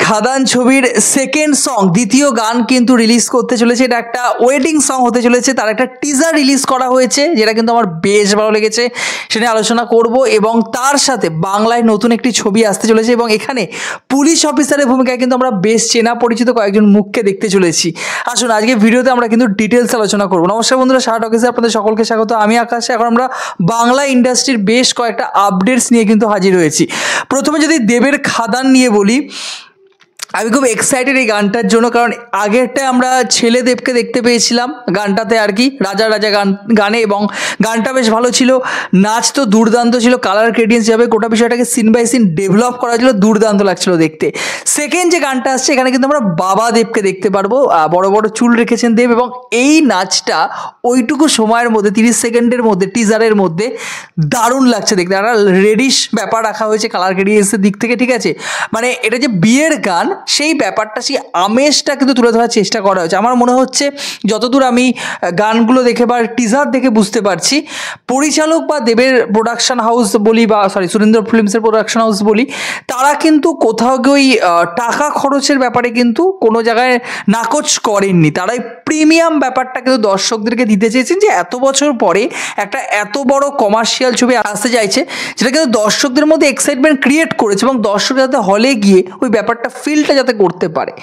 খাদান ছবির second song দ্বিতীয় গান কিন্তু রিলিজ করতে চলেছে। এটা একটা ওয়েডিং সং হতে চলেছে। তার একটা টিজার রিলিজ করা হয়েছে যেটা কিন্তু আমার বেশ ভালো লেগেছে, সেটা নিয়ে আলোচনা করব। এবং তার সাথে বাংলায় নতুন একটি ছবি আসতে চলেছে এবং এখানে পুলিশ অফিসারের ভূমিকায় কিন্তু আমরা বেশ চেনা পরিচিত কয়েকজন মুখকে দেখতে চলেছি। আসুন আজকে ভিডিওতে আমরা কিন্তু ডিটেলস আলোচনা করবো। নমস্কার বন্ধুরা, সাহা টকিজে আপনাদের সকলকে স্বাগত। আমি আকাশ। এখন আমরা বাংলা ইন্ডাস্ট্রির বেশ কয়েকটা আপডেটস নিয়ে কিন্তু হাজির হয়েছি। প্রথমে যদি দেবের খাদান নিয়ে বলি, আমি খুব এক্সাইটেড এই গানটার জন্য, কারণ আগেরটায় আমরা ছেলে দেবকে দেখতে পেয়েছিলাম গানটাতে আর কি, রাজা রাজা গানে, এবং গানটা বেশ ভালো ছিল, নাচ তো দুর্দান্ত ছিল, কালার ক্রেডিয়েন্স যাবে, গোটা বিষয়টাকে সিন বাই সিন ডেভেলপ করা ছিল, দুর্দান্ত লাগছিল দেখতে। সেকেন্ড যে গানটা আসছে এখানে কিন্তু আমরা বাবা দেবকে দেখতে পারবো, বড় বড় চুল রেখেছেন দেব, এবং এই নাচটা ওইটুকু সময়ের মধ্যে 30 সেকেন্ডের মধ্যে টিজারের মধ্যে দারুণ লাগছে দেখতে। একটা রেডিশ ব্যাপার রাখা হয়েছে কালার ক্রেডিয়েন্সের দিক থেকে, ঠিক আছে, মানে এটা যে বিয়ের গান সেই ব্যাপারটা, সেই আমেজটা কিন্তু তুলে ধরার চেষ্টা করা হয়েছে। আমার মনে হচ্ছে যতদূর আমি গানগুলো দেখে বা টিজার দেখে বুঝতে পারছি, পরিচালক বা দেবের প্রোডাকশন হাউস বলি, বা সুরেন্দ্র ফিল্মসের প্রোডাকশন হাউস বলি, তারা কিন্তু কোথাও ওই টাকা খরচের ব্যাপারে কিন্তু কোনো জায়গায় নাকচ করেননি। তারাই প্রিমিয়াম ব্যাপারটা কিন্তু দর্শকদেরকে দিতে চেয়েছেন, যে এত বছর পরে একটা এত বড় কমার্শিয়াল ছবি আসতে চাইছে, যেটা কিন্তু দর্শকদের মধ্যে এক্সাইটমেন্ট ক্রিয়েট করেছে, এবং দর্শক যাতে হলে গিয়ে ওই ব্যাপারটা ফিলটা যাতে করতে পারে,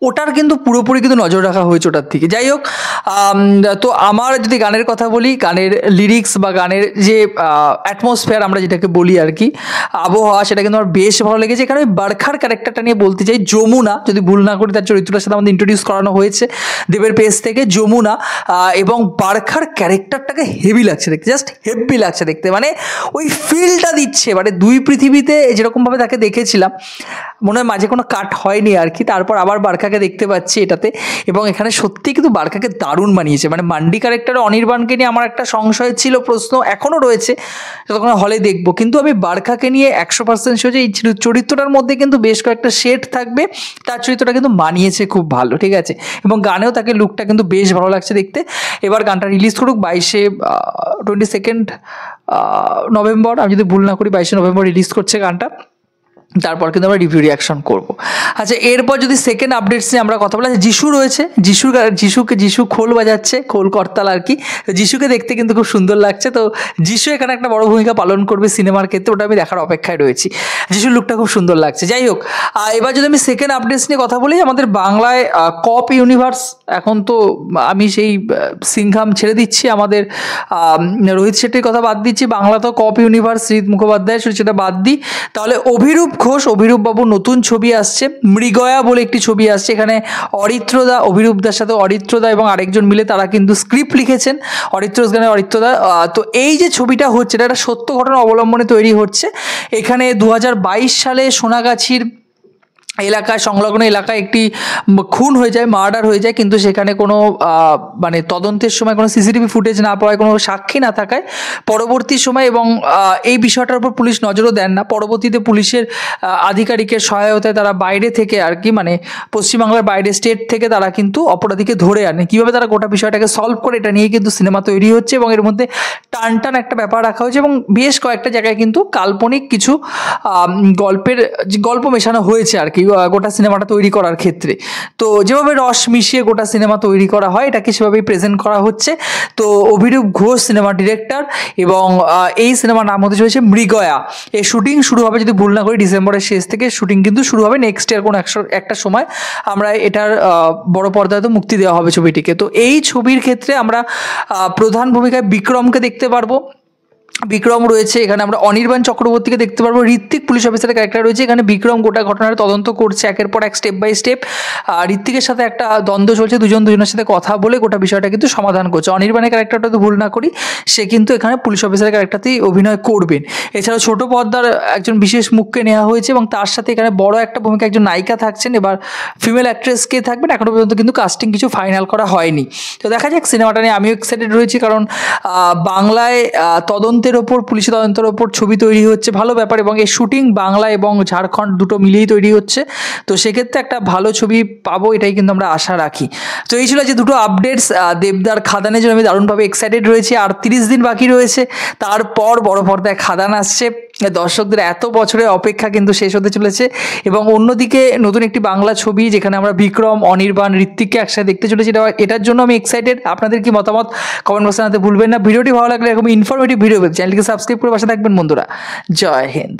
ওটার কিন্তু পুরোপুরি কিন্তু নজর রাখা হয়েছে ওটার থেকে। যাই হোক, তো আমার যদি গানের কথা বলি, গানের লিরিক্স বা গানের যে অ্যাটমসফিয়ার আমরা যেটাকে বলি আর কি, আবহাওয়া, সেটা কিন্তু আমার বেশ ভালো লেগেছে। এখানে আমি বারখার ক্যারেক্টারটা নিয়ে বলতে চাই। যমুনা, যদি ভুল না করি তার চরিত্রটার সাথে আমাদের ইন্ট্রোডিউস করানো হয়েছে দেবের পেজ থেকে, যমুনা, এবং বারখার ক্যারেক্টারটাকে হেভি লাগছে দেখতে, জাস্ট হেভি লাগছে দেখতে, মানে ওই ফিলটা দিচ্ছে, মানে দুই পৃথিবীতে যেরকমভাবে তাকে দেখেছিলাম, মনে হয় মাঝে কোনো কাট হয়নি আর কি, তারপর আবার বারখাকে দেখতে পাচ্ছি এটাতে, এবং এখানে সত্যি কিন্তু বারখাকে দারুণ বানিয়েছে। মানে মান্ডি ক্যারেক্টারে অনির্বাণকে নিয়ে আমার একটা সংশয় ছিল, প্রশ্ন এখনও রয়েছে, তখন হলে দেখবো, কিন্তু আমি বারখাকে নিয়ে 100% শিওর যে এই চরিত্রটার মধ্যে কিন্তু বেশ কয়েকটা শেড থাকবে, তার চরিত্রটা কিন্তু মানিয়েছে খুব ভালো, ঠিক আছে, এবং গানেও তাকে লুকটা কিন্তু বেশ ভালো লাগছে দেখতে। এবার গানটা রিলিজ করুক 22 নভেম্বর, আমি যদি ভুল না করি 22 নভেম্বর রিলিজ করছে গানটা, তারপর কিন্তু আমরা রিভিউ রিয়াকশন করবো। আচ্ছা, এরপর যদি সেকেন্ড আপডেটস নিয়ে আমরা কথা বলি, যিশু রয়েছে, যিশু খোল বাজাচ্ছে, খোল করতাল আর কি, যিশুকে দেখতে কিন্তু খুব সুন্দর লাগছে। তো যিশু এখানে একটা বড় ভূমিকা পালন করবে সিনেমার ক্ষেত্রে, ওটা আমি দেখার অপেক্ষায় রয়েছি। যিশুর লুকটা খুব সুন্দর লাগছে। যাই হোক, এবার যদি আমি সেকেন্ড আপডেটস নিয়ে কথা বলি, আমাদের বাংলায় কপ ইউনিভার্স, এখন তো আমি সেই সিংঘাম ছেড়ে দিচ্ছি, আমাদের রোহিত শেট্টির কথা বাদ দিচ্ছি, বাংলা তো কপ ইউনিভার্স শ্রীজিৎ মুখোপাধ্যায়, সেটা বাদ দিই, তাহলে অভিরূপ ঘোষ, অভিরূপ বাবুর নতুন ছবি আসছে, মৃগয়া বলে একটি ছবি আসছে। এখানে অরিত্রদা, অভিরূপদার সাথে অরিত্রদা এবং আরেকজন মিলে তারা কিন্তু স্ক্রিপ্ট লিখেছেন, অরিত্রস গানের অরিত্রদা। তো এই যে ছবিটা হচ্ছে, এটা একটা সত্য ঘটনা অবলম্বনে তৈরি হচ্ছে। এখানে 2022 সালে সোনাগাছির এলাকায়, সংলগ্ন এলাকায় একটি খুন হয়ে যায়, মার্ডার হয়ে যায়, কিন্তু সেখানে কোনো মানে তদন্তের সময় কোনো সিসিটিভি ফুটেজ না পাওয়ায়, কোনো সাক্ষী না থাকায় পরবর্তী সময়, এবং এই বিষয়টার উপর পুলিশ নজরও দেন না, পরবর্তীতে পুলিশের আধিকারিকের সহায়তায় তারা বাইরে থেকে আর কি, মানে পশ্চিমবাংলার বাইরে স্টেট থেকে তারা কিন্তু অপরাধীকে ধরে আনে। কীভাবে তারা গোটা বিষয়টাকে সলভ করে, এটা নিয়ে কিন্তু সিনেমা তৈরি হচ্ছে, এবং এর মধ্যে টান একটা ব্যাপার রাখা হয়েছে, এবং বেশ কয়েকটা জায়গায় কিন্তু কাল্পনিক কিছু গল্প মেশানো হয়েছে আর কি গোটা সিনেমাটা তৈরি করার ক্ষেত্রে। তো যেভাবে রস মিশিয়ে গোটা সিনেমা তৈরি করা হয়, এটাকে সেভাবেই প্রেজেন্ট করা হচ্ছে। তো অভিরূপ ঘোষ সিনেমা ডিরেক্টর, এবং এই সিনেমার নাম হতে চলেছে মৃগয়া। এই শুটিং শুরু হবে, যদি ভুল না করি, ডিসেম্বরের শেষ থেকে শুটিং কিন্তু শুরু হবে, নেক্সট ইয়ার কোনো একটা সময় আমরা এটার বড় পর্দায় তো মুক্তি দেওয়া হবে ছবিটিকে। তো এই ছবির ক্ষেত্রে আমরা প্রধান ভূমিকায় বিক্রমকে দেখতে পারবো, বিক্রম রয়েছে এখানে, আমরা অনির্বাণ চক্রবর্তীকে দেখতে পারবো, ঋত্বিক পুলিশ অফিসারের ক্যারেক্টার রয়েছে এখানে। বিক্রম গোটা ঘটনার তদন্ত করছে একের পর এক, স্টেপ বাই স্টেপ। ঋত্বিকের সাথে একটা দ্বন্দ্ব চলছে, দুজনের সাথে কথা বলে গোটা বিষয়টা কিন্তু সমাধান করছে। অনির্বাণের ক্যারেক্টারটা তো ভুল না করি, সে কিন্তু এখানে পুলিশ অফিসারের ক্যারেক্টারতেই অভিনয় করবেন। এছাড়াও ছোট পর্দার একজন বিশেষ মুখকে নেওয়া হয়েছে, এবং তার সাথে এখানে বড় একটা ভূমিকা একজন নায়িকা থাকছেন। এবার ফিমেল অ্যাক্ট্রেস কে থাকবেন এখনো পর্যন্ত কিন্তু কাস্টিং কিছু ফাইনাল করা হয়নি। তো দেখা যাক, সিনেমাটা নিয়ে আমিও এক্সাইটেড রয়েছি, কারণ বাংলায় তদন্তের ওপর, পুলিশি তদন্তের ওপর ছবি তৈরি হচ্ছে, ভালো ব্যাপার, এবং এই শুটিং বাংলা এবং ঝাড়খণ্ড দুটো মিলিয়েই তৈরি হচ্ছে। তো সেক্ষেত্রে একটা ভালো ছবি পাবো, এটাই কিন্তু আমরা আশা রাখি। তো এই ছিল যে দুটো আপডেটস দেবদার খাদানের জন্য। আমি দারুণভাবে এক্সাইটেড রয়েছি। আর 30 দিন বাকি রয়েছে, তারপর বড় পর্দায় খাদান আসছে। দর্শকদের এত বছরের অপেক্ষা কিন্তু শেষ হতে চলেছে। এবং অন্যদিকে নতুন একটি বাংলা ছবি যেখানে আমরা বিক্রম, অনির্বাণ, ঋত্বিককে একসাথে দেখতে চলেছি, এটার জন্য আমি এক্সাইটেড। আপনাদের কি মতামত কমেন্ট বক্সে জানাতে ভুলবেন না। ভিডিওটি ভালো লাগলে এরকম ইনফরমেটিভ ভিডিও পেতে চ্যানেলটিকে সাবস্ক্রাইব করে পাশে থাকবেন বন্ধুরা। জয় হিন্দ।